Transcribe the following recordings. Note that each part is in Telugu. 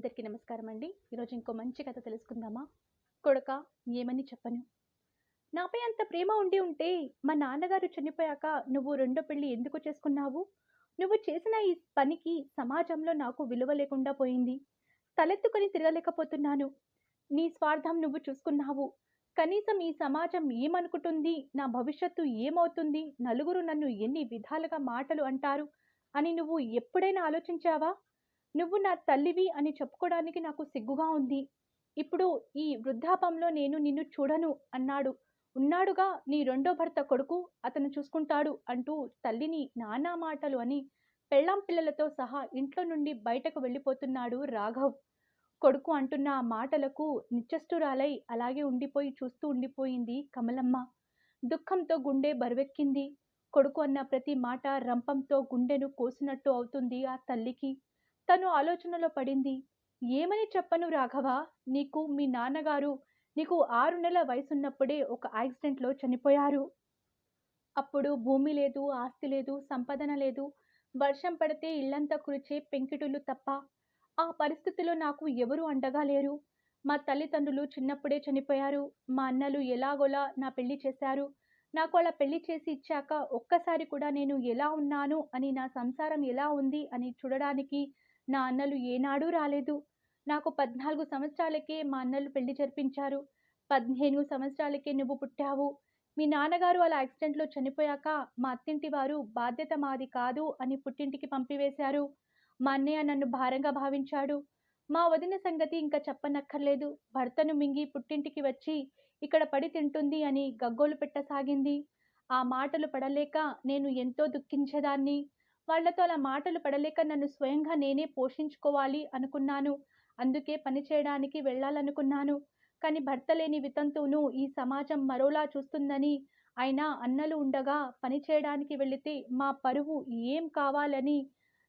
అందరికీ నమస్కారం అండి. ఈరోజు ఇంకో మంచి కథ తెలుసుకుందామా? కొడుకా ఏమని చెప్పను. నాపై అంత ప్రేమ ఉండి ఉంటే మా నాన్నగారు చనిపోయాక నువ్వు రెండో పెళ్లి ఎందుకు చేసుకున్నావు? నువ్వు చేసిన ఈ పనికి సమాజంలో నాకు విలువ లేకుండా పోయింది. తలెత్తుకొని తిరగలేకపోతున్నాను. నీ స్వార్థం నువ్వు చూసుకున్నావు. కనీసం ఈ సమాజం ఏమనుకుంటుంది? నా భవిష్యత్తు ఏమవుతుంది? నలుగురు నన్ను ఎన్ని విధాలుగా మాటలు అంటారు అని నువ్వు ఎప్పుడైనా ఆలోచించావా? నువ్వు నా తల్లివి అని చెప్పుకోవడానికి నాకు సిగ్గుగా ఉంది. ఇప్పుడు ఈ వృద్ధాపంలో నేను నిన్ను చూడను అన్నాడు. ఉన్నాడుగా నీ రెండో భర్త కొడుకు, అతను చూసుకుంటాడు అంటూ తల్లిని నానా మాటలు అని పెళ్ళాం పిల్లలతో సహా ఇంట్లో నుండి బయటకు వెళ్ళిపోతున్నాడు రాఘవ్. కొడుకు అంటున్న ఆ మాటలకు నిశ్చేష్టురాలై అలాగే ఉండిపోయి చూస్తూ ఉండిపోయింది కమలమ్మ. దుఃఖంతో గుండె బరువెక్కింది. కొడుకు అన్న ప్రతి మాట రంపంతో గుండెను కోసినట్టు అవుతుంది ఆ తల్లికి. తను ఆలోచనలో పడింది. ఏమని చెప్పను రాఘవ? మీ నాన్నగారు నీకు 6 నెలల వయసున్నప్పుడే ఒక యాక్సిడెంట్‌లో చనిపోయారు. అప్పుడు భూమి లేదు, ఆస్తి లేదు, సంపాదన లేదు. వర్షం పడితే ఇల్లంతా కురిచే పెంకుటిల్లు తప్ప. ఆ పరిస్థితిలో నాకు ఎవరూ అండగా లేరు. మా తల్లిదండ్రులు చిన్నప్పుడే చనిపోయారు. మా అన్నలు ఎలాగోలా నా పెళ్లి చేశారు. నాకు అలా పెళ్లి చేసి ఇచ్చాక ఒక్కసారి కూడా నేను ఎలా ఉన్నాను అని, నా సంసారం ఎలా ఉంది అని చూడడానికి నా అన్నలు ఏనాడూ రాలేదు. నాకు 14 సంవత్సరాలకే మా అన్నలు పెళ్లి జరిపించారు. 15 సంవత్సరాలకే నువ్వు పుట్టావు. మీ నాన్నగారు అలా యాక్సిడెంట్‌లో చనిపోయాక మా అత్తింటి వారు బాధ్యత మాది కాదు అని పుట్టింటికి పంపివేశారు. మా అన్నయ్య నన్ను భారంగా భావించాడు. మా వదిన సంగతి ఇంకా చెప్పనక్కర్లేదు. భర్తను మింగి పుట్టింటికి వచ్చి ఇక్కడ పడి తింటుంది అని గగ్గోలు పెట్టసాగింది. ఆ మాటలు పడలేక నేను ఎంతో దుఃఖించేదాన్ని. వాళ్ళతో అలా మాటలు పడలేక నన్ను స్వయంగా నేనే పోషించుకోవాలి అనుకున్నాను. అందుకే పని చేయడానికి వెళ్ళాలనుకున్నాను. కానీ భర్త లేని వితంతువును ఈ సమాజం మరోలా చూస్తుందని, అయినా అన్నలు ఉండగా పని చేయడానికి వెళితే మా పరువు ఏం కావాలని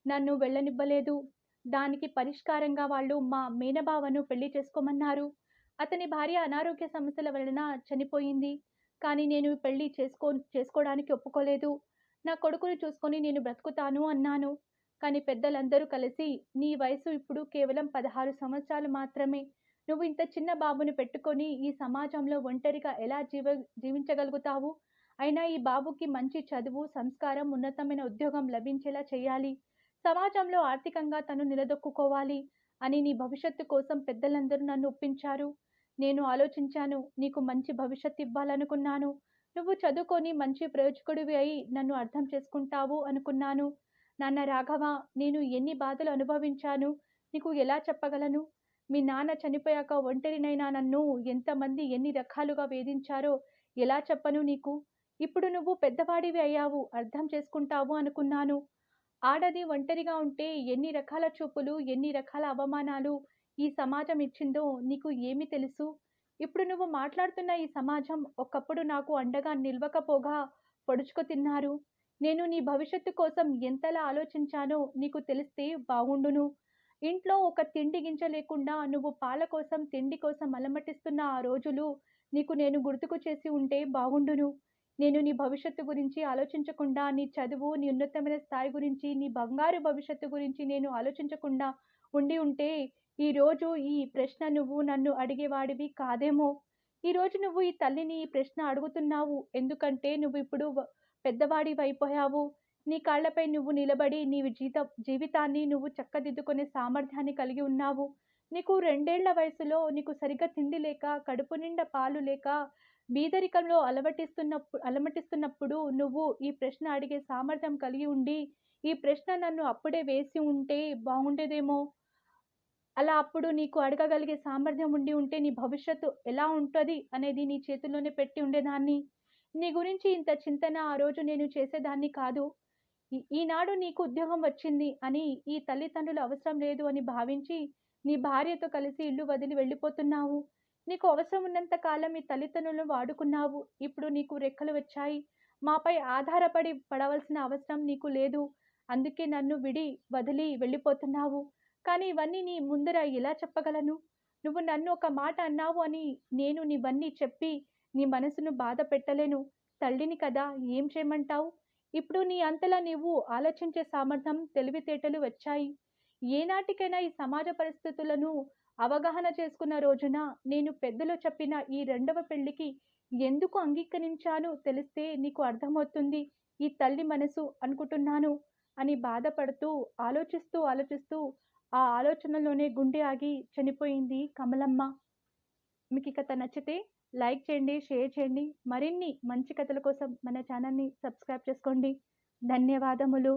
నన్ను వెళ్ళనివ్వలేదు. దానికి పరిష్కారంగా వాళ్ళు మా మేనబావను పెళ్లి చేసుకోమన్నారు. అతని భార్య అనారోగ్య సమస్యల వలన చనిపోయింది. కానీ నేను పెళ్లి చేసుకోడానికి ఒప్పుకోలేదు. నా కొడుకుని చూసుకొని నేను బ్రతుకుతాను అన్నాను. కానీ పెద్దలందరూ కలిసి, నీ వయసు ఇప్పుడు కేవలం 16 సంవత్సరాలు మాత్రమే. నువ్వు ఇంత చిన్న బాబుని పెట్టుకొని ఈ సమాజంలో ఒంటరిగా ఎలా జీవించగలుగుతావు? అయినా ఈ బాబుకి మంచి చదువు, సంస్కారం, ఉన్నతమైన ఉద్యోగం లభించేలా చేయాలి. సమాజంలో ఆర్థికంగా తను నిలదొక్కుకోవాలి అని నీ భవిష్యత్తు కోసం పెద్దలందరూ నన్ను ఒప్పించారు. నేను ఆలోచించాను. నీకు మంచి భవిష్యత్తు ఇవ్వాలనుకున్నాను. నువ్వు చదువుకొని మంచి ప్రయోజకుడివి అయి నన్ను అర్థం చేసుకుంటావు అనుకున్నాను. నాన్న రాఘవ, నేను ఎన్ని బాధలు అనుభవించాను నీకు ఎలా చెప్పగలను? మీ నాన్న చనిపోయాక ఒంటరినైనా నన్ను ఎంతమంది ఎన్ని రకాలుగా వేధించారో ఎలా చెప్పను నీకు? ఇప్పుడు నువ్వు పెద్దవాడివి అయ్యావు, అర్థం చేసుకుంటావు అనుకున్నాను. ఆడది ఒంటరిగా ఉంటే ఎన్ని రకాల చూపులు, ఎన్ని రకాల అవమానాలు ఈ సమాజం ఇచ్చిందో నీకు ఏమి తెలుసు? ఇప్పుడు నువ్వు మాట్లాడుతున్న ఈ సమాజం ఒకప్పుడు నాకు అండగా నిలవకపోగా పొడుచుకు తిన్నారు. నేను నీ భవిష్యత్తు కోసం ఎంతలా ఆలోచించానో నీకు తెలిస్తే బాగుండును. ఇంట్లో ఒక తిండి గింజ లేకుండా నువ్వు పాల కోసం, తిండి కోసం అలమటిస్తున్న ఆ రోజులు నీకు నేను గుర్తుకు చేసి ఉంటే బాగుండును. నేను నీ భవిష్యత్తు గురించి ఆలోచించకుండా, నీ చదువు, నీ ఉన్నతమైన స్థాయి గురించి, నీ బంగారు భవిష్యత్తు గురించి నేను ఆలోచించకుండా ఉండి ఉంటే, ఈరోజు ఈ ప్రశ్న నువ్వు నన్ను అడిగేవాడివి కాదేమో! ఈరోజు నువ్వు ఈ తల్లిని ఈ ప్రశ్న అడుగుతున్నావు. ఎందుకంటే నువ్విప్పుడు పెద్దవాడివైపోయావు. నీ కాళ్ళపై నువ్వు నిలబడి నీ జీవితాన్ని నువ్వు చక్కదిద్దుకునే సామర్థ్యాన్ని కలిగి ఉన్నావు. నీకు 2 ఏళ్ల వయసులో నీకు సరిగ్గా తిండి లేక, కడుపు నిండా పాలు లేక, బీదరికంలో అలమటిస్తున్నప్పుడు నువ్వు ఈ ప్రశ్న అడిగే సామర్థ్యం కలిగి ఉండి, ఈ ప్రశ్న నన్ను అప్పుడే వేసి ఉంటే బాగుండేదేమో! అలా అప్పుడు నీకు అడగగలిగే సామర్థ్యం ఉండి ఉంటే నీ భవిష్యత్తు ఎలా ఉంటది అనేది నీ చేతుల్లోనే పెట్టి ఉండేదాన్ని. నీ గురించి ఇంత చింతన ఆ రోజు నేను చేసేదాన్ని కాదు. ఈనాడు నీకు ఉద్యోగం వచ్చింది అని, ఈ తల్లిదండ్రుల అవసరం లేదు అని భావించి, నీ భార్యతో కలిసి ఇల్లు వదిలి వెళ్ళిపోతున్నావు. నీకు అవసరం ఉన్నంత కాలం ఈ తల్లిదండ్రులను వాడుకున్నావు. ఇప్పుడు నీకు రెక్కలు వచ్చాయి. మాపై ఆధారపడి పడవలసిన అవసరం నీకు లేదు. అందుకే నన్ను వదిలి వెళ్ళిపోతున్నావు. కానీ ఇవన్నీ నీ ముందర ఎలా చెప్పగలను? నువ్వు నన్ను ఒక మాట అన్నావు అని నేను నీవన్నీ చెప్పి నీ మనసును బాధ పెట్టలేను. తల్లిని కదా! ఏం చేయమంటావు? ఇప్పుడు నీ అంతలా నీవు ఆలోచించే సామర్థ్యం, తెలివితేటలు వచ్చాయి. ఏనాటికైనా ఈ సమాజ పరిస్థితులను అవగాహన చేసుకున్న రోజున నేను పెద్దలు చెప్పిన ఈ రెండవ పెళ్ళికి ఎందుకు అంగీకరించాను తెలిస్తే నీకు అర్థమవుతుంది ఈ తల్లి మనసు అనుకుంటున్నాను అని బాధపడుతూ, ఆలోచిస్తూ ఆ ఆలోచనలోనే గుండె ఆగి చనిపోయింది కమలమ్మ. మీకు ఈ కథ నచ్చితే లైక్ చేయండి, షేర్ చేయండి. మరిన్ని మంచి కథల కోసం మన ఛానల్‌ని సబ్స్క్రైబ్ చేసుకోండి. ధన్యవాదములు.